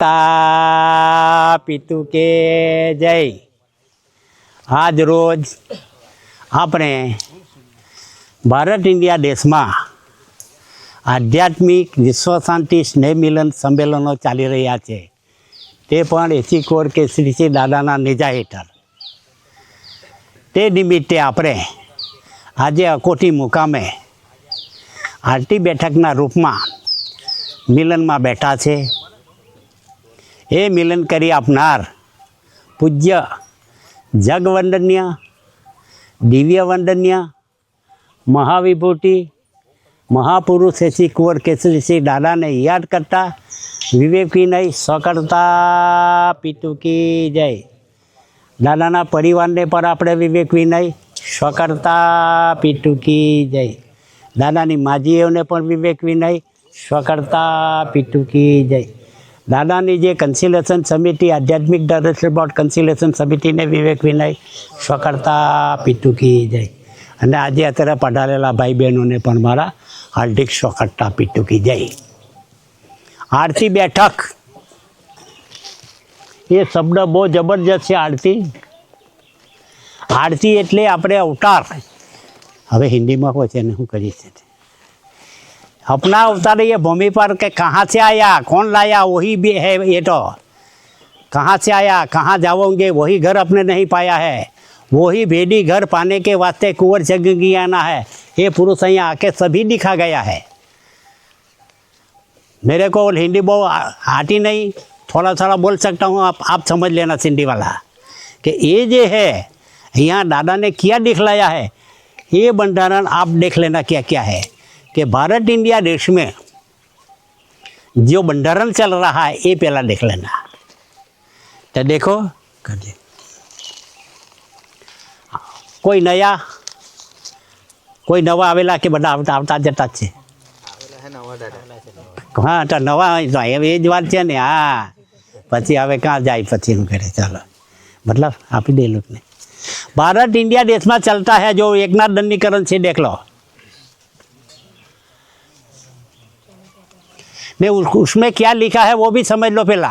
તા પિતુ કે જય। આજ રોજ આપણે ભારત ઇન્ડિયા દેશમાં આધ્યાત્મિક વિશ્વ શાંતિ સ્નેહ મિલન સંમેલનો ચાલી રહ્યા છે, તે પણ 80 કોર કેસરી શ્રી દાદાના નેજા હેઠળ। તે નિમિત્તે આપણે આજે અકોટી મુકામે આરતી બેઠકના રૂપમાં મિલનમાં બેઠા છે। એ મિલન કરી આપનાર પૂજ્ય જગવંદન્ય દિવ્ય વંદન્ય મહાવિભૂતિ મહાપુરુષ એસી કુંવર કેસરી શ્રી દાદાને યાદ કરતા વિવેક વિનય સ્વકર્તા પિતુ કી જય। દાદાના પરિવારને પણ આપણે વિવેક વિનય સ્વકર્તા પિતુ કી જય। દાદાની માજીઓને પણ વિવેક વિનય સ્વકર્તા પિતુ કી જય। દાદાની જે કન્સિલેશન સમિતિ આધ્યાત્મિક ડાયરેક્ટર બોર્ડ કન્સિલેશન સમિતિને વિવેક વિનય સ્વકર્તા પિતુ કી જય। અને આજે અત્યારે પધારેલા ભાઈ બહેનોને પણ મારા હાર્દિક સ્વકર્તા પિતુ કી જય। આરતી બેઠક એ શબ્દ બહુ જબરજસ્ત છે। આરતી એટલે આપણે અવતાર, હવે હિન્દીમાં કોઈ છે ને હું કરીશ, अपना अवतार ये भूमि पर के कहाँ से आया, कौन लाया, वही भी है। ये तो कहाँ से आया, कहाँ जाओगे, वही घर अपने नहीं पाया है। वही भेड़ी घर पाने के वास्ते कुंवर जगी आना है। ये पुरुष यहाँ आके सभी दिखा गया है। मेरे को हिंदी बहुत आती नहीं, थोड़ा थोड़ा बोल सकता हूँ, आप समझ लेना सिंधी वाला, कि ये जो है यहाँ दादा ने क्या दिखलाया है, ये बंधारण आप देख लेना क्या क्या है। कि भारत इंडिया देश में जो बंधारण चल रहा है ये पहला देख लेना। तो देखो कर दे, कोई नया कोई नवा आवेला के बड़ा आवता जता छे। हाँ तो नवा ये ज बात है ने। हाँ पछी हवे कहाँ जाए पछी हम करे, चलो मतलब आपी दे लोग ने। भारत इंडिया देश में चलता है जो एकनाथ दंडीकरण से देख लो, मैं उसमें क्या लिखा है वो भी समझ लो। पहला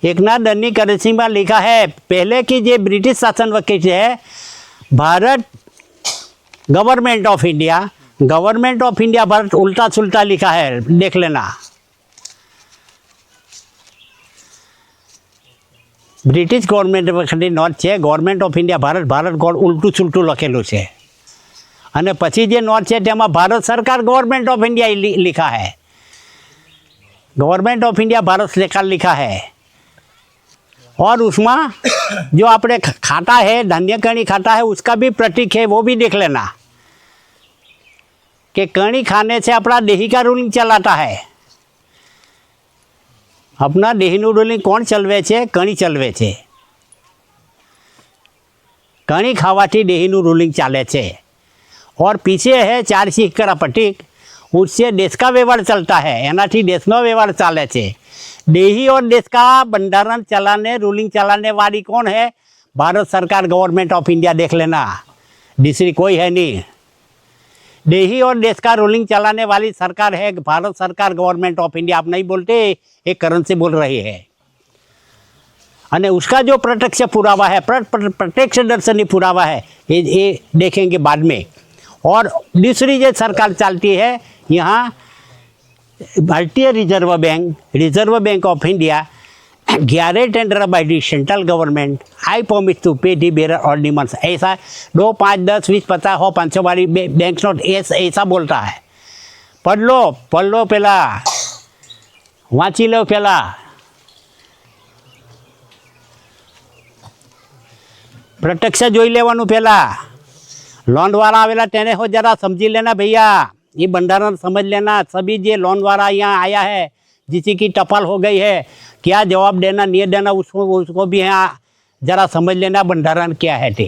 एकनाथ दंडीकरण सिंह में लिखा है, पहले की जो ब्रिटिश शासन वक्त है, Bharat government of India, government of India Bharat उल्टा सुल्टा लिखा है, देख लेना। ब्रिटिश गवर्नमेंट वक्त नोट है, government of India Bharat Bharat उल्टू सुल्टू लखेलू है। અને પછી જે નોટ છે તેમાં ભારત સરકાર गवर्नमेंट ऑफ इंडिया लिखा है, गवर्नमेंट ऑफ इंडिया भारत सरकार लिखा है। और उसमें जो अपने खाता है, धान्य कणी खाता है, उसका भी प्रतीक है, वो भी देख लेना कि कणी खाने से अपना देही का रूलिंग चलाता है। अपना देहीनु रूलिंग कौन चलवे छे? कणी चलवे छे। कणी खावाथी देहीनु रूलिंग चाले छे। और पीछे है 4 सिक्का का प्रतीक, उससे देश का व्यवहार चलता है, एनाथी देश नो व्यवहार चाले छे। देही और देश का बंधारण चलाने रूलिंग चलाने वाली कौन है? भारत सरकार गवर्नमेंट ऑफ इंडिया, देख लेना, दूसरी कोई है नहीं। देही और देश का रूलिंग चलाने वाली सरकार है भारत सरकार गवर्नमेंट ऑफ इंडिया। आप नहीं बोलते, एक करण से बोल रही है। અને उसका जो प्रत्यक्ष पुरावा है, प्रत्यक्ष दर्शनी पुरावा है, ये देखेंगे बाद में। और दूसरी जो सरकार चलती है यहाँ, भारतीय reserve bank of India, 11 tender by the central government, I promise to pay the bearer ordinance. ऐसा 2, 5, 10, 20, 50, 100, 500 वाली बैंक नोट ऐसा बोलता है। पढ़ लो पहला, वाँची लो पहला। प्रत्यक्ष જોઈ લેવાનું પહેલા। लोन वाला आवेला तेने हो जरा समझी लेना भैया, ये बंधारण समझ लेना। सभी जे लोन वाला यहाँ आया है, जिसी की टपाल हो गई है, क्या जवाब देना नहीं देना उसको भी यहाँ जरा समझ लेना बंधारण क्या है। ते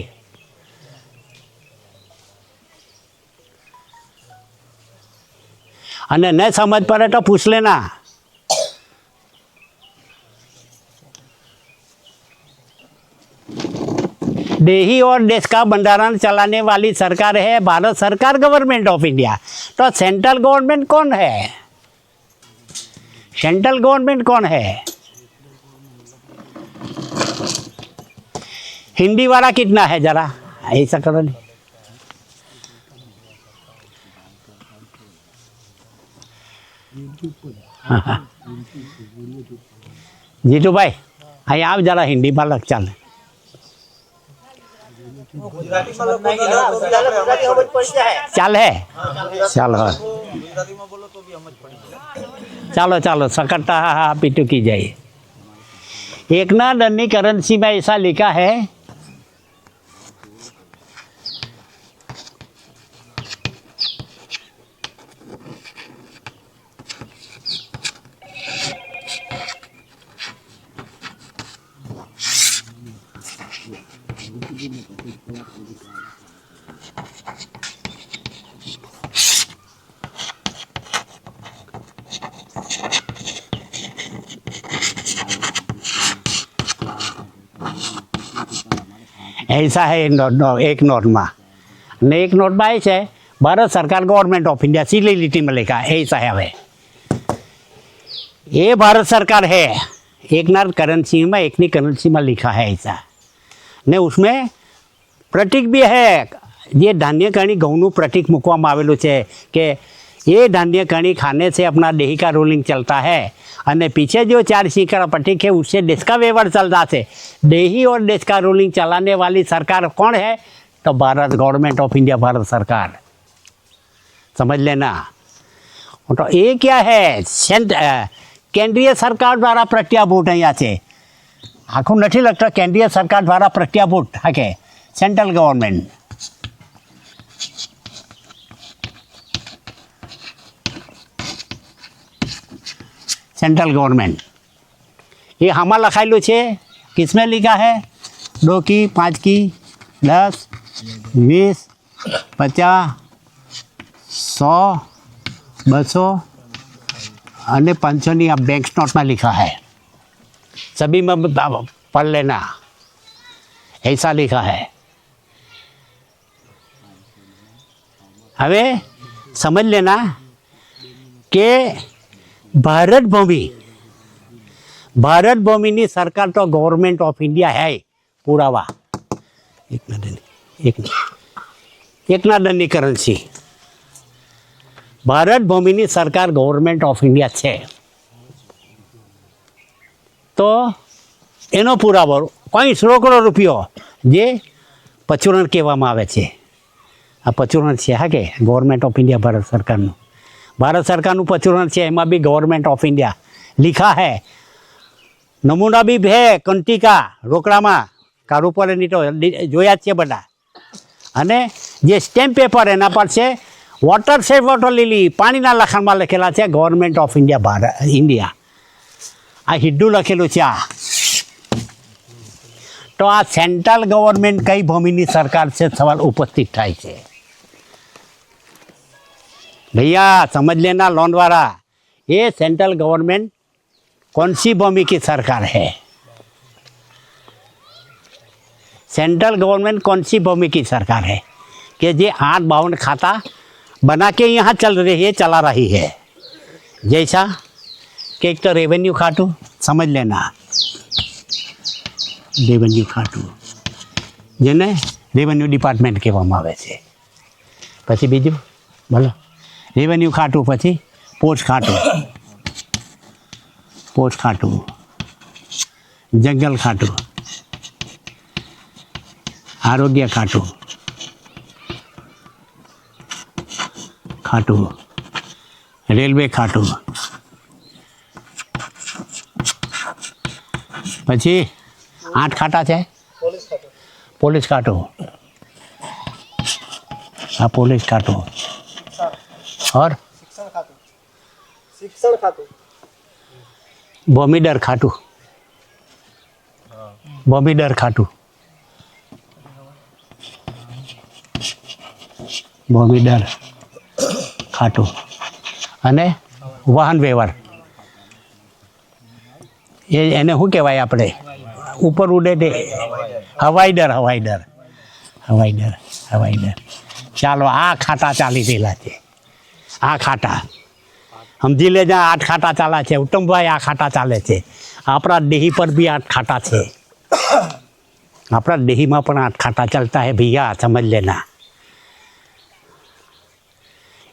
अने न समझ पड़े तो पूछ लेना। देही और देश का बंधारण चलाने वाली सरकार है भारत सरकार गवर्नमेंट ऑफ इंडिया। तो सेंट्रल गवर्नमेंट कौन है? सेंट्रल गवर्नमेंट कौन है? हिंदी वाला कितना है जरा ऐसा करो नहीं। जीतू भाई અહીં આવ જરા હિન્દીમાં લખ ચાલે ચાલે ચાલો ચાલો ચાલો सकता पीटू की जाए। एक ना डनी करेंसी में ऐसा लिखा है ऐसा है एक नोट में ने एक नोट में है भारत सरकार गवर्नमेंट ऑफ इंडिया सीली लिटी में लिखा है ऐसा है। हमें ये भारत सरकार है एक ना करेंसी में एक नी करेंसी में लिखा है ऐसा ने उसमें प्रतीक भी है। ये धान्य कणी घऊं प्रतीक मूकवामां आवेलुं छे कि ये धान्य कणी खाने से अपना देही का रूलिंग चलता है और पीछे जो 4 सिक्के का प्रतीक है उससे देश का व्यवहार चलता है। देही और देश का रूलिंग चलाने वाली सरकार कौन है? तो Bharat government of India Bharat सरकार, समझ लेना। तो ये क्या है? केंद्रीय सरकार द्वारा प्रत्याभूत अहींया छे आखुं नथी लगता केंद्रीय सरकार द्वारा प्रत्याभूत हा के सेंट्रल गवर्नमेंट सेंट्रल गवर्नमेंट ये हमारा लखायेलू है। किसमें लिखा है? 2 की 5 की 10 20 50 100 200 और 500 आप बैंक नोट में लिखा है। सभी में पढ़ लेना ऐसा लिखा है। हमें समझ लेना कि भारत भूमि नी सरकार तो गवर्नमेंट ऑफ इंडिया है पुरावा। एक ना डनी करेंसी भारत भूमि नी सरकार गवर्नमेंट ऑफ इंडिया है तो एनो पुरावो कोई रोकड़ो रुपयो जे पचुरण कहेवामां आवे छे। आ पचुरण छे हा के गवर्नमेंट ऑफ इंडिया भारत सरकारनुं भारत सरकारनुं पचुरण है। एमां बी गवर्नमेंट ऑफ इंडिया लिखा है। नमूना भी है कंटिका रोकड़ा में कारू पर नहीं तो जोया छे बधा अने जे स्टेम्प पेपर एना पर छे वॉटर सेव वॉटर लीली पानी ना लखाण में लखेला है government of India Bharat India आ हिड्डू लखेलू है। आ तो आ सेंट्रल गवर्नमेंट कई भूमिनी सरकार से सवाल उपस्थित थाय छे। भैया समझ लेना लोन वाला ये सेंट्रल गवर्नमेंट कौन सी भूमि की सरकार है? सेंट्रल गवर्नमेंट कौन सी भूमि की सरकार है कि ये 852 खाता बना के यहाँ चल रही है चला रही है। जैसा कि एक तो रेवेन्यू खातू समझ लेना रेवेन्यू खातू जेने रेवेन्यू डिपार्टमेंट कहेवामां आवे छे। पछी बीजू बोलो रेवेन्यू खातू पछी पोस्ट खातू पोस्ट खातू जंगल खातू आरोग्य खातू खातू रेलवे खातू पछी 8 खाता है पोलीस खातू हाँ पोलीस खातू और शिक्षण खातू भूमिडर खातू भूमिडर खातू भूमिडर खातू अने वाहन व्यवहार ये एने शू कहेवाय आपणे ऊपर उड़े दे हवाईडर हवाईडर हवाईडर हवाईडर। चालो आ खाता चाली रहेला छे आ खाता સમજી લેજો 8 ખાટા ચાલે છે ઉત્તમભાઈ, આ ખાટા ચાલે છે. આપણા દેહી પર બી 8 ખાટા છે. अपना देही में अपन 8 खाटा चलता है भैया, समझ लेना.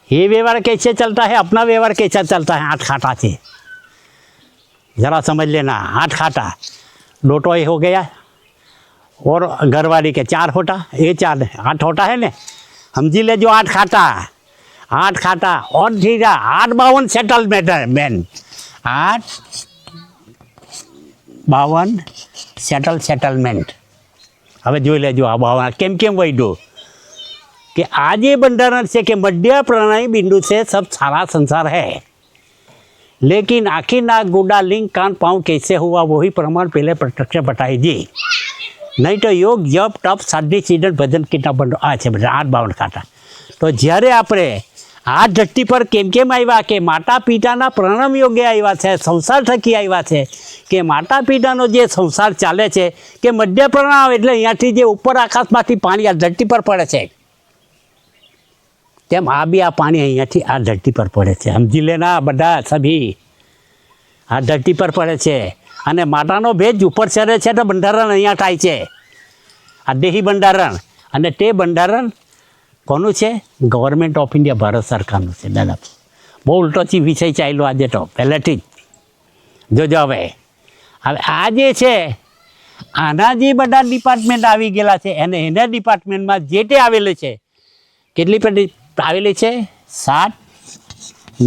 ये व्यवहार कैसे चलता है, अपना व्यवहार कैसा चलता है 8 खाटा से, ज़रा समझ लेना. 8 खाटा, 2 टोए हो गया और घरवाली के 4 होटा, ये 4 8 होटा है ने, समझी ले जो 8 खाटा. 8 खाटा और ठीक है 8 52 सेटलमेंट मैन, 8 52 सेटलमेंट. હવે જોઈ લેજો આ ભાવના કેમ કેમ વધ્યો કે આ જે બંધારણ છે કે મધ્ય પ્રણય બિંદુ से सब सारा संसार है, लेकिन आखिर नाक गुड्डा लिंग कान पाँव कैसे हुआ वही प्रमाण पहले प्रत्यक्ष बताई दी. नहीं तो योग जप तप साधी सीधन भजन कितना બંધો આ છે બધા 8 52 ખાટા. તો જ્યારે આપણે આ ધરતી પર કેમ કેમ આવ્યા કે માતા પિતાના પ્રણામ યોગ્ય આવ્યા છે, સંસાર થકી આવ્યા છે કે માતા પિતાનો જે સંસાર ચાલે છે કે મધ્ય પ્રણામ એટલે અહીંયાથી જે ઉપર આકાશમાંથી પાણી આ ધરતી પર પડે છે તેમ આ બી આ પાણી અહીંયાથી આ ધરતી પર પડે છે. સમજી લેના બધા સભી, આ ધરતી પર પડે છે અને માતાનો ભેજ ઉપર ચડે છે તો બંધારણ અહીંયા થાય છે, આ દેહી બંધારણ. અને તે બંધારણ કોનું છે? ગવર્મેન્ટ ઓફ ઇન્ડિયા, ભારત સરકારનું છે. દાદા બહુ ઉલટોથી વિષય ચાલ્યો આજે તો પહેલેથી જ. જોજો હવે આ જે છે આના જે બધા ડિપાર્ટમેન્ટ આવી ગયેલા છે એને એના ડિપાર્ટમેન્ટમાં જે તે આવેલું છે, કેટલી પેટી આવેલી છે? 7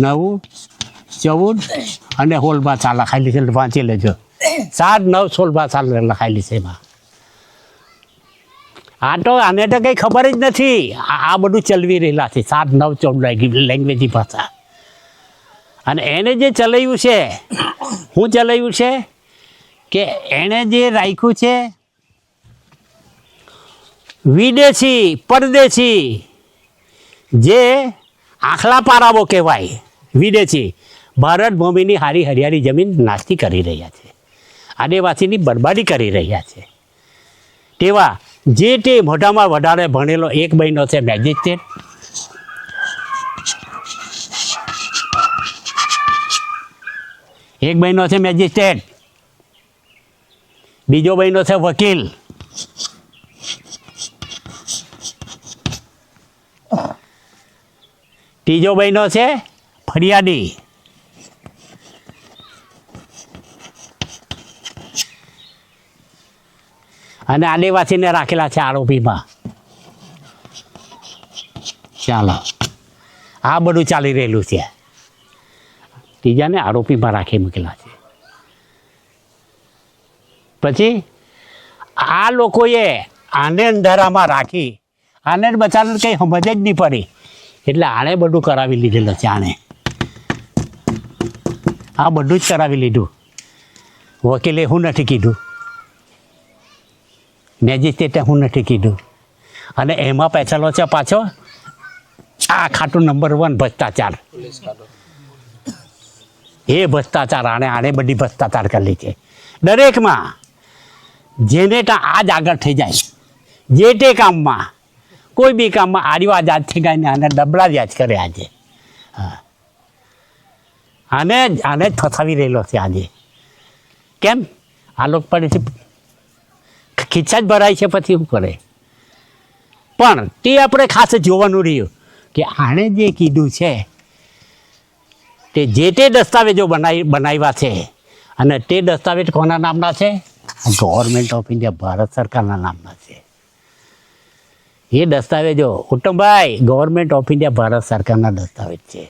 9 14 અને 16 ભાષા લખાયેલી છે, વાંચી લેજો. 7 9 16 ભાષા લખાયેલી છે એમાં. આ તો આને તો કંઈ ખબર જ નથી, આ બધું ચલવી રહેલા છે 7 9 14 લેંગ્વેજી ભાષા. અને એને જે ચલાવ્યું છે, શું ચલાવ્યું છે કે એણે જે રાખ્યું છે વિદેશી પરદેશી જે આખલા પારાવો કહેવાય, વિદેશી ભારત ભૂમિની હારી હરિયાળી જમીન નાસ્તી કરી રહ્યા છે, આદિવાસીની બરબાદી કરી રહ્યા છે. તેવા જે તે મોટામાં વધારે ભણેલો એક બહેનો છે મેજિસ્ટ્રેટ, એક બહેનો છે મેજિસ્ટ્રેટ, બીજો બહેનો છે વકીલ, ત્રીજો બહેનો છે ફરિયાદી, અને આદિવાસીને રાખેલા છે આરોપીમાં. ચાલો આ બધું ચાલી રહેલું છે. ત્રીજાને આરોપીમાં રાખી મૂકેલા છે. પછી આ લોકોએ આને અંધારામાં રાખી, આને બચારાને કંઈ સમજ જ નહીં પડી એટલે આણે બધું કરાવી લીધેલું છે. આણે આ બધું જ કરાવી લીધું. વકીલે હું નથી કીધું, મેજિસ્ટ્રેટે હું નથી કીધું. અને એમાં પેસેલો છે પાછો આ ખાટું નંબર 1 ભ્રષ્ટાચાર. એ ભ્રષ્ટાચાર આણે બધી ભ્રષ્ટાચાર કરેલી છે દરેકમાં. જેને ત્યાં આજ આગળ થઈ જાય જે તે કામમાં, કોઈ બી કામમાં આર્યો આજ થઈ ગાયને આને ડબલા જ કરે આજે. હા, આને જ ફસાવી રહેલો છે આજે. કેમ? આ લોકો પડેથી ખીચા જ ભરાય છે, પછી શું કરે? પણ તે આપણે ખાસ જોવાનું રહ્યું કે આણે જે કીધું છે તે જે તે દસ્તાવેજો બનાવ્યા છે, અને તે દસ્તાવેજ કોના નામના છે? ગવર્મેન્ટ ઓફ ઇન્ડિયા, ભારત સરકારના નામના છે. એ દસ્તાવેજો Uttambhai government of India, Bharat સરકારના દસ્તાવેજ છે.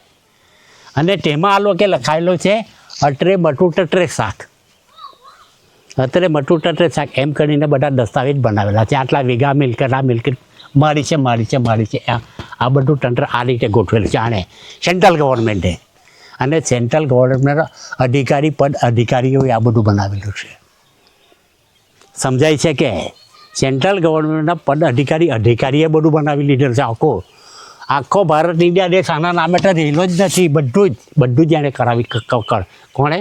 અને તેમાં આ લોકો લખાયેલું છે અત્રે મટુ ટટરે શાક, અત્યારે મટુ ટટરે શાક એમ કરીને બધા દસ્તાવેજ બનાવેલા છે. આટલા વીઘા મિલકત, આ મિલકત મારી છે. આ બધું તંત્ર આ રીતે ગોઠવેલું છે આણે સેન્ટ્રલ ગવર્મેન્ટે. અને સેન્ટ્રલ ગવર્મેન્ટ અધિકારી પદ અધિકારીઓએ આ બધું બનાવેલું છે. સમજાય છે કે સેન્ટ્રલ ગવર્મેન્ટના પદ અધિકારીએ બધું બનાવી લીધેલું છે. આખો ભારત ઇન્ડિયા દેશ આના નામે તો રહેલો જ નથી. બધું જ એણે કરાવી. કોણે?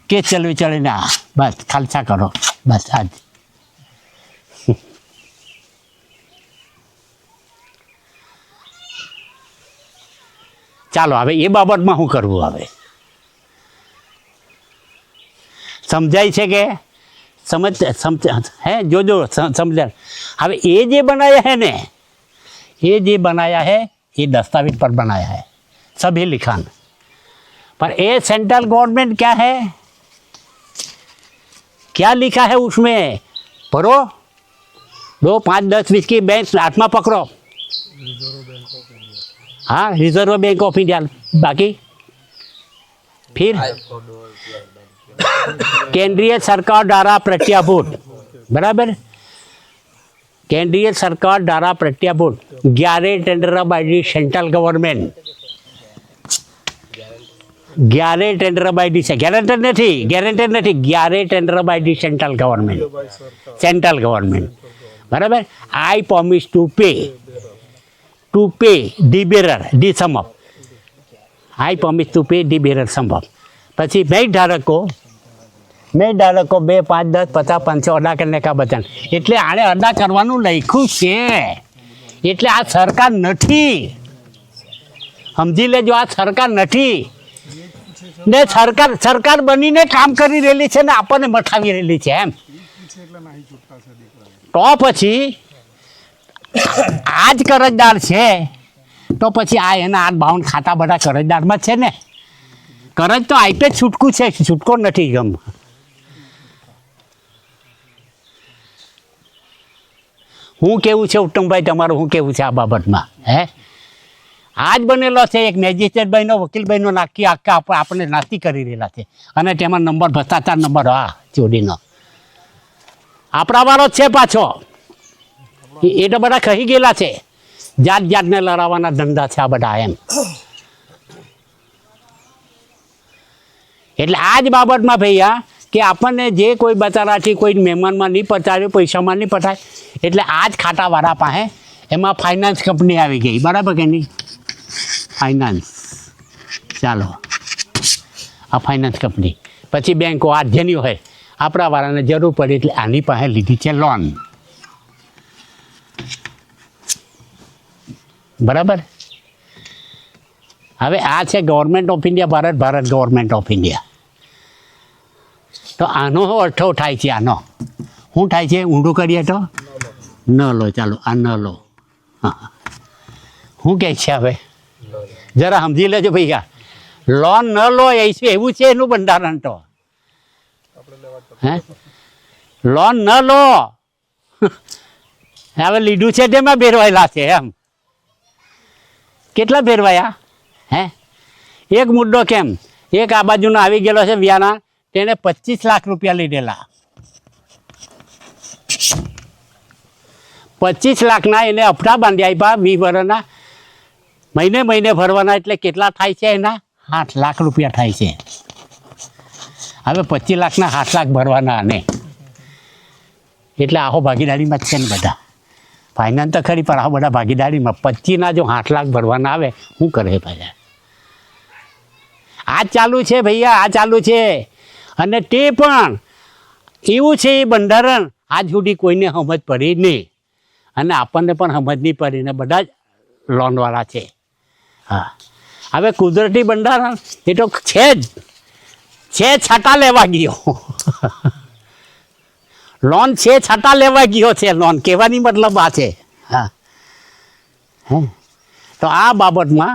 કે ચલવી ના બસ ખાલસા કરો બસ. આજ ચાલો હવે એ બાબતમાં શું કરવું હવે સમજાય છે કે સમજ હે જોજો સમજાય હવે એ જે बनाया है ने ये जो बनाया है ये दस्तावेज पर बनाया है सभी लिखान पर ये सेंट्रल गवर्नमेंट क्या है क्या लिखा है उसमें भरो 2 5 10 20 की बैंक हाथ में पकड़ो हाँ रिजर्व बैंक ऑफ इंडिया बाकी फिर केंद्रीय सरकार द्वारा प्रत्याभूत बराबर केंद्रीय सरकार द्वारा प्रत्याभूत 11 tender by the central government 11 tender by the guaranteed नहीं 11 tender by the central government बराबर I promise to pay the bearer the sum of I promise to pay the bearer some of પછી મેં ધારકો 2 5 10 50 500 અદા કરીને કા બચન એટલે આને અદા કરવાનું લખ્યું છે એટલે આ સરકાર નથી સમજી લેજો આ સરકાર નથી ને સરકાર બનીને કામ કરી રહેલી છે ને આપણને મઠાવી રહેલી છે એમ તો પછી આ જ કરજદાર છે તો પછી આ એના આ બાઉન્ડ ખાતા બધા કરજદારમાં છે ને કરજ તો આઈપે છૂટકું છે છૂટકો નથી ગમ હું કેવું છે ઉત્તમભાઈ તમારું શું કેવું છે આ બાબતમાં હે આજ બનેલો છે એક મેજિસ્ટ્રેટભાઈનો વકીલભાઈનો નાખી આખા આપણે નાસ્તી કરી રહેલા છે અને તેમાં નંબર ભ્રષ્ટાચાર નંબર હા ચોરીનો આપણા વાળો જ છે પાછો એ તો બધા કહી ગયેલા છે જાતને લડાવવાના ધંધા છે આ બધા એમ એટલે આ જ બાબતમાં ભૈયા કે આપણને જે કોઈ બચારાથી કોઈ મહેમાનમાં નહીં પચાવ્યો પૈસામાં નહીં પટાય એટલે આ જ ખાતાવાળા પાસે એમાં ફાઇનાન્સ કંપની આવી ગઈ બરાબર કે નહીં ફાઇનાન્સ ચાલો આ ફાઇનાન્સ કંપની પછી બેંકો આ જેની હોય આપણા વાળાને જરૂર પડે એટલે આની પાસે લીધી છે લોન બરાબર હવે આ છે government of India Bharat government of India તો આનો અર્થો થાય છે આનો શું થાય છે ઊંડું કરીએ તો ન લો ચાલો આ ન લો હા શું કહે છે હવે જરા સમજી લેજો ભૈયા લોન ન લો એવું છે એનું બંધારણ તો હે લોન ન લો હવે લીધું છે તેમાં ભેરવાયેલા છે એમ કેટલા ભેરવાયા હે એક મુદ્દો કેમ એક આ બાજુનો આવી ગયેલો છે વ્યાના તેને 25 લાખ રૂપિયા લીધેલા 25 લાખના એને હપ્તા બાંધી આપ્યા 20 વર્ષના મહિને ભરવાના એટલે કેટલા થાય છે એના 8 લાખ રૂપિયા થાય છે હવે 25 લાખના 8 લાખ ભરવાના અને એટલે આખો ભાગીદારીમાં જ છે ને બધા ફાઇનાન્સ તો ખરી પણ આ બધા ભાગીદારીમાં 25ના જો 8 લાખ ભરવાના આવે શું કરે પાછા આ ચાલુ છે ભૈયા આ ચાલુ છે અને તે પણ એવું છે એ બંધારણ આજ સુધી કોઈને સમજ પડી નહીં અને આપણને પણ સમજ નહીં પડી ને બધા જ લોનવાળા છે હા હવે કુદરતી બંધારણ એ તો છે જ છે છાટા લેવા ગયો લોન છે છાટા લેવા ગયો છે લોન કહેવાની મતલબ આ છે હા હે તો આ બાબતમાં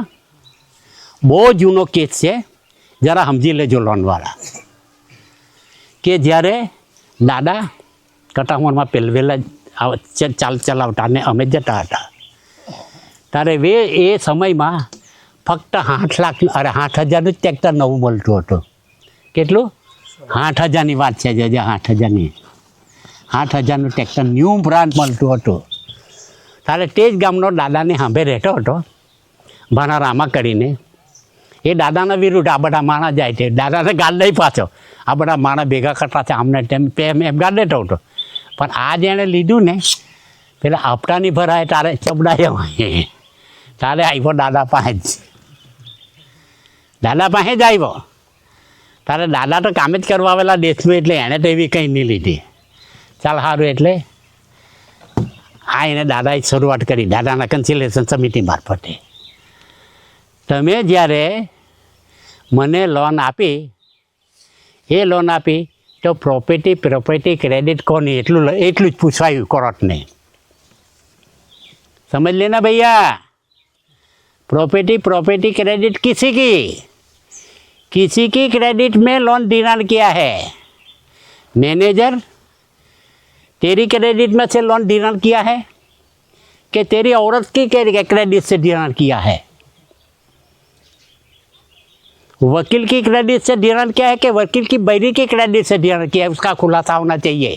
બહુ જૂનો કેસ છે જરા સમજી લેજો લોનવાળા કે જ્યારે દાદા કટામણમાં પહેલવેલા ચલાવતા ને અમે જતા હતા ત્યારે એ સમયમાં ફક્ત 8 લાખ અરે 8,000નું જ ટ્રેક્ટર નવું મળતું હતું કેટલું 8,000ની વાત છે જે 8,000ની 8,000નું ટ્રેક્ટર ન્યૂ બ્રાન્ડ મળતું હતું ત્યારે તે જ ગામનો દાદાને સાંભે રહેતો હતો ભાણા રામા કરીને એ દાદાના વિરુદ્ધ આ બધા માણસ જાય છે દાદાને ગાળ નહીં પાછો આ બધા માણસ ભેગા કરતા છે આમને એમ ગાળ દેતો હતો પણ આ જેણે લીધું ને પેલા હપ્તાની ભરાય તારે ચબડાયો તારે આવ્યો દાદા પાસે જ આવ્યો તારે દાદા તો કામ જ કરવા આવેલા દેશમાં એટલે એણે તો એવી કંઈ નહીં લીધી ચાલ સારું એટલે આ એને દાદાએ શરૂઆત કરી દાદાના કન્સિલેશન સમિતિ મારફતે તમે જ્યારે મને લોન આપી એ લોન આપી તો પ્રોપર્ટી ક્રેડિટ કોની એટલું જ પૂછવાયું કોર્ટને. समझ लेना भैया, प्रॉपर्टी क्रेडिट किसी की क्रेडिट में लोन डिनार किया है. मैनेजर तेरी क्रेडिट में से लोन डिनार किया है कि तेरी औरत की क्रेडिट से डिनार किया है. वकील की क्रेडिट से डिनार किया है कि वकील की बैरी की क्रेडिट से डिनार किया है, उसका खुलासा होना चाहिए.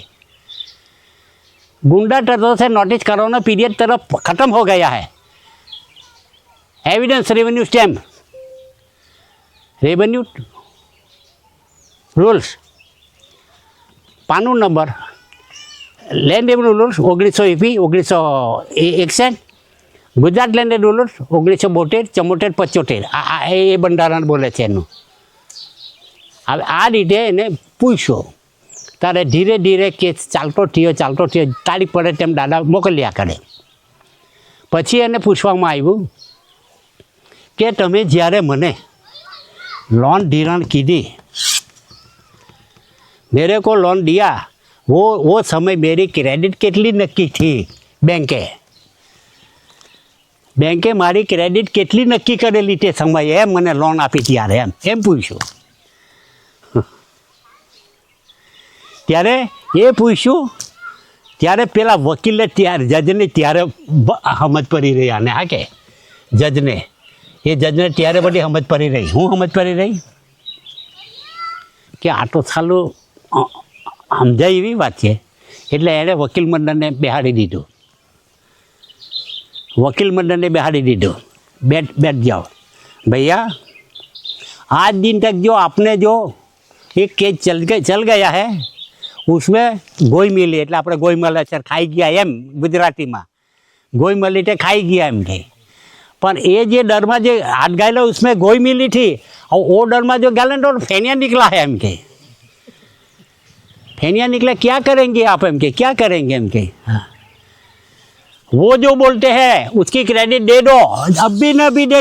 गुंडा तत्वों से नोटिस कराना पीरियड तरफ खत्म हो गया है. Evidence revenue stamp revenue rules पानु number land revenue rules 1920 1961 Gujarat land revenue rules 1972 74 75 એ બંધારણ બોલે છે એનું. હવે આ રીતે એને પૂછ્યો તારે ધીરે ધીરે કેસ ચાલતો થયો તારીખ પડે તેમ દાદા મોકલ્યા કરે. પછી એને પૂછવામાં આવ્યું કે તમે જ્યારે મને लोन धिराण कीधी, मेरे को लोन दिया, वो समय मेरी क्रेडिट केटली नक्की थी. બેંકે મારી ક્રેડિટ કેટલી નક્કી કરેલી તે સમયે એમ મને લોન આપી ત્યારે એમ પૂછ્યું. ત્યારે એ પૂછ્યું ત્યારે પેલા વકીલે જજને ત્યારે સમજ પડી રહી આને હા કે જજને ત્યારે બધી સમજ પડી રહી. હું સમજ પડી રહી કે આ તો સાલું સમજાય એવી વાત છે. એટલે એણે વકીલ મંડળને બેહાડી દીધું. बैठ जाओ भैया, आज दिन तक जो आपने जो एक केस चल गया है उसमें गोई मिली એટલે આપણે ગોઈ મળે છે ખાઈ ગયા એમ ગુજરાતીમાં ગોઈ મળી તે ખાઈ ગયા એમ કે. પણ એ જે ડરમાં જે હાથ ગાયેલો उसमें गोई मिली थी और वो डर में जो गाले तो फेनिया निकला है एम के. फेनिया निकला क्या करेंगे आप एम के, क्या करेंगे एम के. हाँ, वो जो बोलते हैं उसकी क्रेडिट दे दो, अभी न अभी दे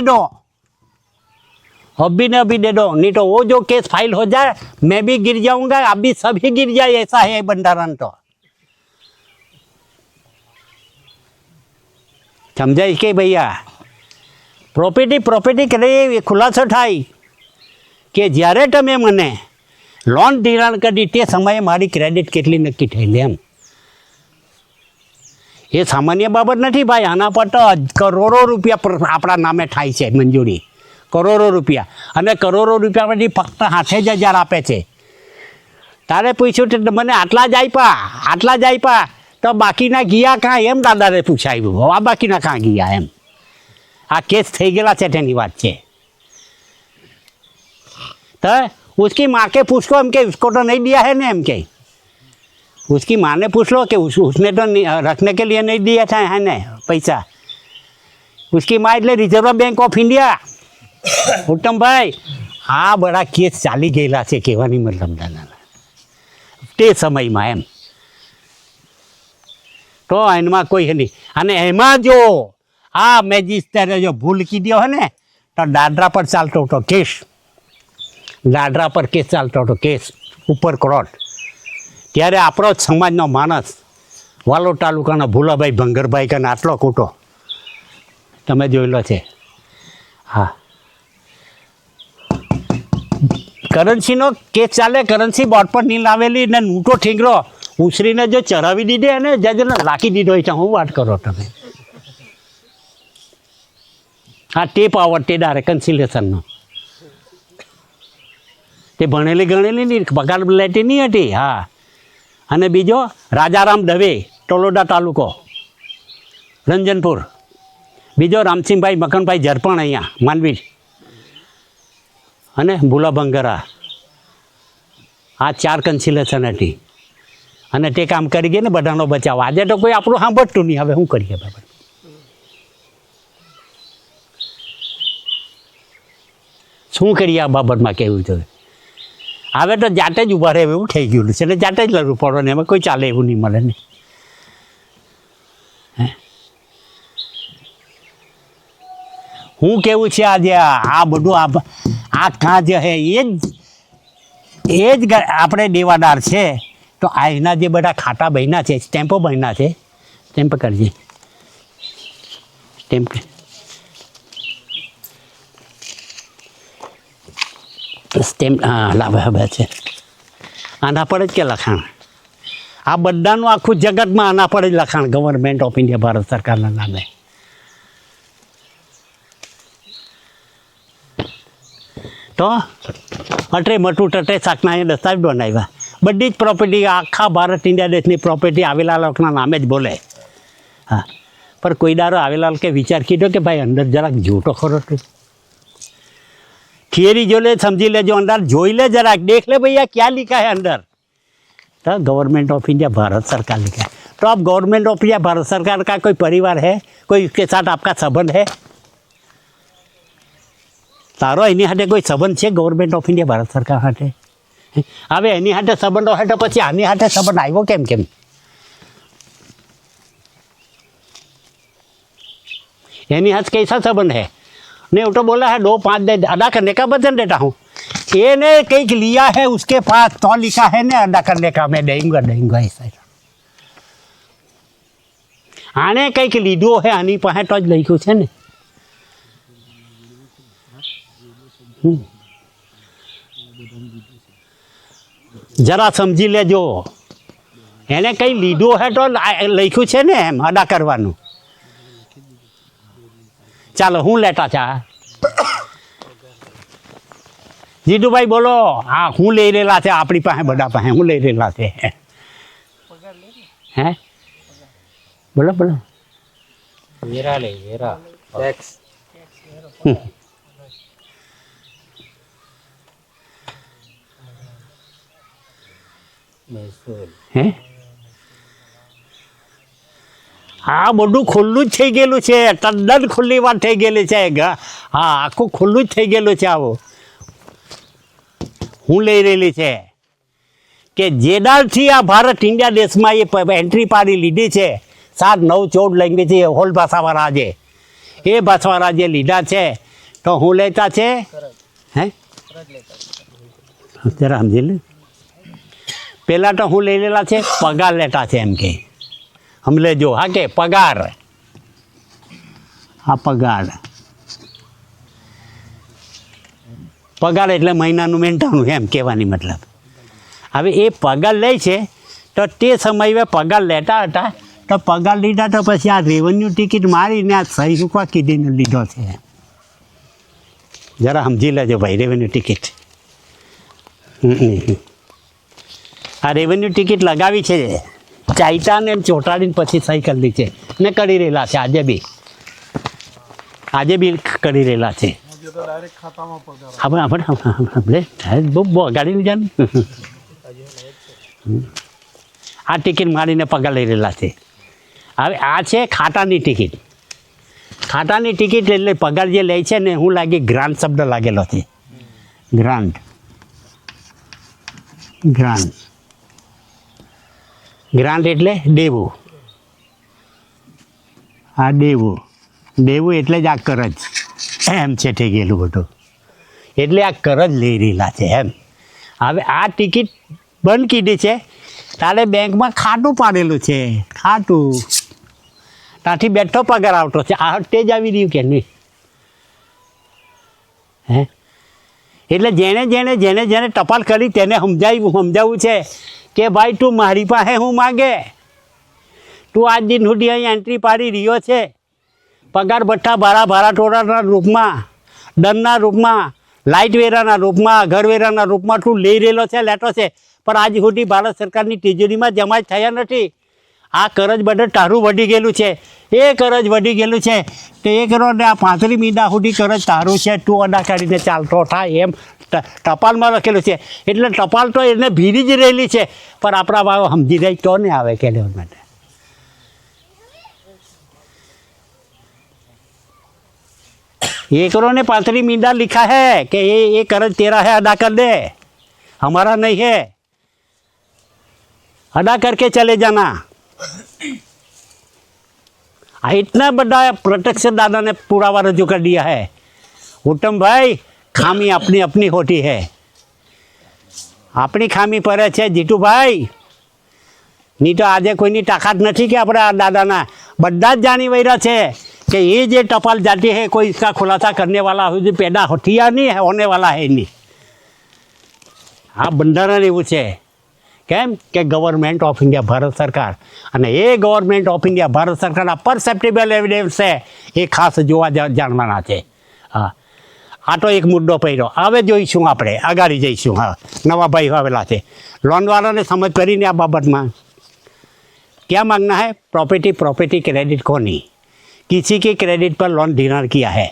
दो, नहीं तो वो जो केस फाइल हो जाए मैं भी गिर जाऊंगा, अभी सभी गिर जाए, ऐसा है बंधारण. तो समझाई के भैया प्रोपर्टी करे खुलासो थाय के જ્યારે તમે મને લોન ધિરાણ કરી તે સમયે મારી ક્રેડિટ કેટલી નક્કી થયેલી એમ. એ સામાન્ય બાબત નથી ભાઈ, આના પર તો કરોડો રૂપિયા આપણા નામે થાય છે મંજૂરી, કરોડો રૂપિયા. અને કરોડો રૂપિયામાંથી ફક્ત 8,000 આપે છે. તારે પૂછ્યું તો મને આટલા જ આપ્યા તો બાકીના ગયા કાં એમ દાદાને પૂછાયું. આ બાકીના કાં ગયા એમ. આ કેસ થઈ ગયેલા છે તેની વાત છે. तो उसकी माँ के पूछ लो हम के उसको तो नहीं दिया है ना एम के. उसकी माँ ने पूछ लो कि उसने तो रखने के लिए नहीं दिया था है ना पैसा. उसकी माँ એટલે रिजर्व बैंक ऑफ इंडिया. उत्तम भाई आ बड़ा केस चाली गયેલા છે કહેવાની મતલબ દાદા તે સમયમાં એમ. તો એમાં કોઈ નહીં. અને એમાં જો આ મેજિસ્ટ્રેટે જો ભૂલ કીધો હોય ને તો દાદરા પર ચાલતો હતો કેસ. દાદરા પર કેસ ચાલતો હતો કેસ ઉપર કોર્ટ. ત્યારે આપણો જ સમાજનો માણસ વાલોડ તાલુકાના ભૂલાભાઈ ભંગરભાઈ કે આટલો ખોટો તમે જોયેલો છે. હા, કરન્સીનો કેસ ચાલે, કરન્સી બોર્ડ પર નહીં લાવેલી ને નૂટો ઠીંગરો ઉછરીને જો ચરાવી દીધી અને જજને લાખી દીધો હોય તો હું વાત કરો તમે. હા, ટેપ આવડતેદાર રેકન્સિલેશનનો તે ભણેલી ગણેલી નહીં, પગાર લેતી નહીં હતી. હા, અને બીજો રાજારામ દવે તલોડા તાલુકો રંજનપુર, બીજો રામસિંહભાઈ મકનભાઈ ઝરપણ અહીંયા માંડવી, અને ભૂલા ભંગરા. આ 4 કન્સિલેશન હતી અને તે કામ કરી ગઈ ને બધાનો બચાવ. આજે તો કોઈ આપણું સાંભળતું નહીં. હવે શું કરીએ બાબા, શું કરીએ આ બાબતમાં કહેવું જોઈએ. હવે તો જાતે જ ઊભા રહે એવું થઈ ગયું છે ને જાતે જ લડવું પડે ને એમાં કોઈ ચાલે એવું નહીં મળે ને. હું કેવું છે આજે આ બધું આ કાં જે હે એ જ આપણે દેવાદાર છે. તો આ એના જે બધા ખાતા બન્યા છે, સ્ટેમ્પો બન્યા છે, સ્ટેમ્પ કરજે, સ્ટેમ્પ સ્ટેમ્પ. હા લાભ છે. આના પર જ કે લખાણ, આ બધાનું આખું જગતમાં આના પર જ લખાણ, ગવર્મેન્ટ ઓફ ઇન્ડિયા, ભારત સરકારના નામે. તો અટરે મટું ટટે શાકના એ દસ્તાવેજ બનાવ્યા. બધી જ પ્રોપર્ટી, આખા ભારત ઇન્ડિયા દેશની પ્રોપર્ટી આવેલા લોકોના નામે જ બોલે. હા, પણ કોઈ દારો આવેલા કે વિચાર કીધો કે ભાઈ અંદર જરાક જોતો ખરો, थियरी जो ले समझी ले, जो अंदर जोई ले जरा, देख ले भैया क्या लिखा है अंदर. तो गवर्नमेंट ऑफ इंडिया भारत सरकार लिखा है. तो आप गवर्नमेंट ऑफ इंडिया भारत सरकार का कोई परिवार है, कोई इसके साथ आपका संबंध है? तारो एनी हाथे कोई संबंध है गवर्नमेंट ऑफ इंडिया भारत सरकार हाथे? हवे एनी हाथे संबंध है तो पछी आनी हाथे संबंध आव्यो केम केम? एनी हाथ कैसा संबंध है? नहीं वो तो बोला है 2-5 दे अदा करने का वचन देता हूँ. ये ने कहीं लिया है उसके पास तो लिखा है ना अदा करने का, मैं देंगा ऐसा. आने कहीं लीधो है आनी पाहे तो ज लख्યું છે ને. जरा समझी लेजो, એને કઈ લીધો હે તો લખ્યું છે ને એમ અદા કરવાનું. ચાલો હું લેતા ચા જીતુભાઈ બોલો. હા હું લઈ રહેલા છે આપણી પાસે, બધા પાસે હું લઈ રહેલા છે. હે બોલો બોલો. વેરા લે વેરા ટેક્સ. હે આ બધું ખુલ્લું જ થઈ ગયેલું છે, તદ્દન ખુલ્લી વાત થઈ ગયેલી છે. હા આખું ખુલ્લું જ થઈ ગયેલું છે. આવું હું લઈ રહેલી છે કે જેદારથી આ ભારત ઇન્ડિયા દેશમાં એ એન્ટ્રી પાડી લીધી છે, 7, 9, 14 લેંગ્વેજ એ હોલ ભાષાવાળા છે, એ ભાષાવાળા જે લીધા છે, તો હું લેતા છે. હે જરા સમજી લે. પહેલાં તો હું લઈ લેલા છે પગાર લેતા છે એમ કે હમલે જો. હા કે પગાર, આ પગાર, પગાર એટલે મહિનાનું મહેનતાણું એમ કહેવાની મતલબ. હવે એ પગાર લે છે તો તે સમયે પગાર લેતા હતા, તો પગાર લીધા તો પછી આ રેવન્યુ ટિકિટ મારીને આ સહી રૂપા કીધીને લીધો છે. જરા સમજી લેજો ભાઈ, રેવન્યુ ટિકિટ. આ રેવન્યુ ટિકિટ લગાવી છે, ચાઈટાને એમ ચોંટાડીને પછી સહી કરી છે ને કરી રહેલા છે. આજે બી કરી રહેલા છે. આપણે બહુ ગાડી લીધા ને. આ ટિકિટ મારીને પગાર લઈ રહેલા છે. હવે આ છે ખાતાની ટિકિટ. ખાતાની ટિકિટ એટલે પગાર જે લે છે ને, હું લાગી ગ્રાન્ટ શબ્દ લાગેલો છે. ગ્રાન્ટ, ગ્રાન્ટ, ગ્રાન્ટ એટલે દેવું. આ દેવું, દેવું એટલે જ આ કરજ એમ છે થઈ ગયેલું બધું. એટલે આ કરજ લઈ રહેલા છે એમ. હવે આ ટિકિટ બંધ કીધી છે, તારે બેંકમાં ખાતું પાડેલું છે, ખાતું ત્યાંથી બેઠો પગાર આવતો છે. આ તે જ આવી રહ્યું કે નહીં? હે એટલે જેણે ટપાલ કરી તેને સમજાવવું છે કે ભાઈ તું મારી પાસે હું માગે, તું આજ દિન સુધી અહીં એન્ટ્રી પાડી રહ્યો છે, પગાર ભથ્થા ભાડા ટોળાના રૂપમાં, દંડના રૂપમાં, લાઇટ વેરાના રૂપમાં, ઘરવેરાના રૂપમાં તું લઈ રહેલો છે, લેતો છે, પણ આજ સુધી ભારત સરકારની તિજોરીમાં જમા થયા નથી. આ કરજ બધું તારું વધી ગયેલું છે. એ કરજ વધી ગયેલું છે તો એ કરો ને આ 35 મીંડા સુધી કરજ તારું છે, તું અદા કરીને ચાલતો થાય એમ ટપાલમાં લખેલું છે. એટલે ટપાલ તો એને ભીરી જ રહેલી છે, પણ આપણા ભાવ સમજી જાય તો ને આવે કે લેવા માટે. ये करो ने 35 मींदा लिखा है कि ये कर्ज तेरा है, अदा कर दे, हमारा नहीं है, अदा करके चले जाना. इतना बड़ा प्रोटेक्शन दादा ने पुरावा रजू कर दिया है। उत्तम भाई, खामी अपनी अपनी होती है। अपनी खामी पर है जीतू भाई, नहीं तो आज कोई ताकत नहीं कि अपना दादा ना बड़ा जानी वही है कि ये जो टपाल जाती है कोई इसका खुलासा करने वाला हो पैदा होती या नहीं है, होने वाला है नहीं। આ બંધારણ એવું છે કેમ કે ગવર્મેન્ટ ઓફ ઇન્ડિયા ભારત સરકાર અને એ ગવર્મેન્ટ ઓફ ઇન્ડિયા ભારત સરકારના પરસેપ્ટેબલ એવિડન્સ છે એ ખાસ જોવા જાણવાના છે। હા, આ તો એક મુદ્દો પડ્યો। હવે જોઈશું આપણે આગળ જઈશું। હા, નવા ભાઈ આવેલા છે, લોનવાળાને સમજ કરીને આ બાબતમાં क्या मांगना है? प्रॉपर्टी क्रेडिट को नहीं, किसी के क्रेडिट पर लोन डिनर किया है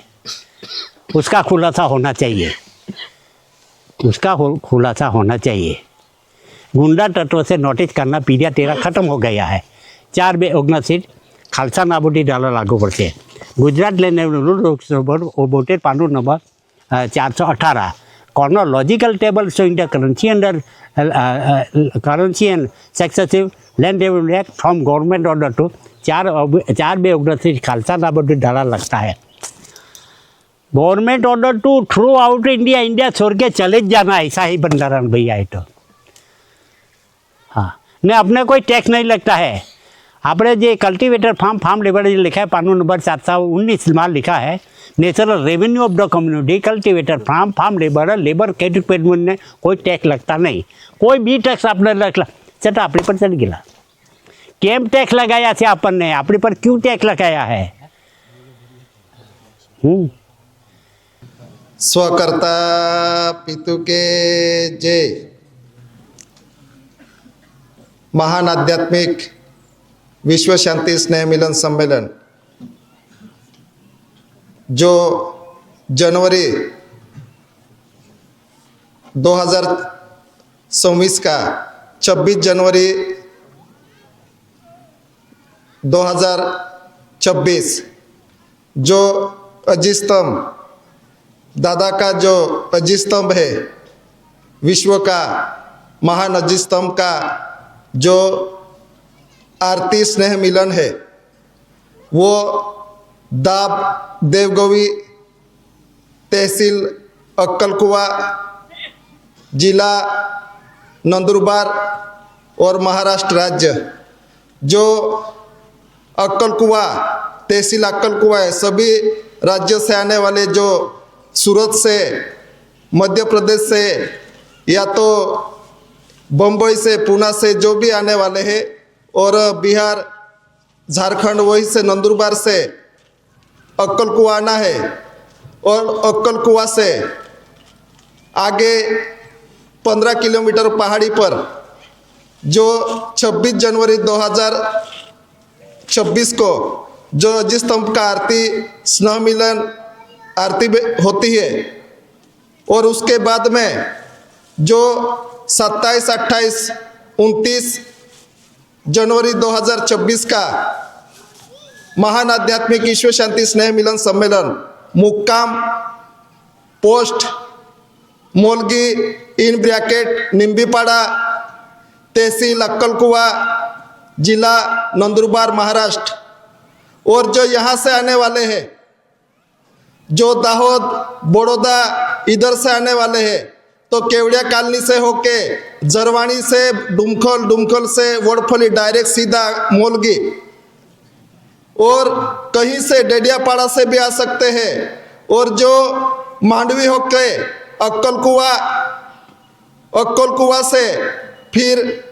उसका खुलासा होना चाहिए, उसका खुलासा होना चाहिए। गुंडा तत्व से नोटिस करना पीरियड तेरा खत्म हो गया है। 4/2/19 खालसा नाबूदी डाला लागू पड़े। गुजरात लेने voted पानु number 418 chronological table showing the currency under currency and successive land revenue act from government order to 4/2/19 खालसा नाबूदी डाला लगता है। Government order to throughout India, India छोड़ के चले जाना, ऐसा ही बंधारण भैया है। तो हाँ, ने अपने कोई टैक्स नहीं लगता है। आपने जो कल्टीवेटर फार्म लेबर लिखा है पानु नंबर 719 में लिखा है natural revenue of the community cultivator farm labour credit payment ने कोई टैक्स लगता नहीं। कोई भी टैक्स आपने लगला छता अपने पर चल गया। केम टैक्स लगाया है आपने, अपने पर क्यों टैक्स लगाया है? स्वकर्ता पितु के जय। महान आध्यात्मिक विश्व शांति स्नेह मिलन सम्मेलन जो जनवरी 2024 का 26 जनवरी 2024 जो अजीस्तंभ दादा का जो अजीस्तंभ है, विश्व का महान अजीस्तंभ का जो आरती स्नेह मिलन है, वो दाब देवगवी तहसील अक्कलकुआ जिला नंदुरबार और महाराष्ट्र राज्य। जो अक्कलकुआ तहसील अक्कलकुआ है, सभी राज्यों से आने वाले जो सूरत से, मध्य प्रदेश से या तो बम्बई से, पूना से जो भी आने वाले हैं, और बिहार झारखंड वही से नंदुरबार से अक्कलकुआ आना है। और अक्कलकुआ से आगे 15 किलोमीटर पहाड़ी पर जो 26 जनवरी 2026 को जो अजीस्तंभ का आरती स्नेह मिलन आरती होती है, और उसके बाद में जो 27, 28, 29 जनवरी 2026 का महान आध्यात्मिक विश्व शांति स्नेह मिलन सम्मेलन मुक्काम पोस्ट मोलगी इन ब्रैकेट निम्बीपाड़ा तहसील अक्कलकुआ जिला नंदुरबार महाराष्ट्र। और जो यहाँ से आने वाले हैं, जो दाहोद बड़ौदा इधर से आने वाले हैं, तो केवड़िया कॉलोनी से होके जरवानी से डुमखल से वड़फली डायरेक्ट सीधा मोलगी, और कहीं से डेडियापाड़ा से भी आ सकते हैं। और जो मांडवी होके अक्कलकुआ से फिर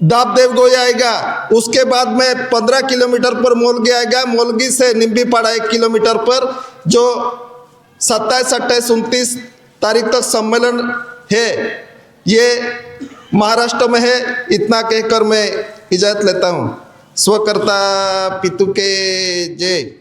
दाबदेव गोई आएगा, उसके बाद में 15 किलोमीटर पर मोलगी आएगा, मोलगी से निम्बीपाड़ा 1 किलोमीटर पर जो 27, 28, 29 तारीख तक सम्मेलन है, ये महाराष्ट्र में है। इतना कहकर मैं इजाज़त लेता हूँ। स्वकर्ता पितु के जय।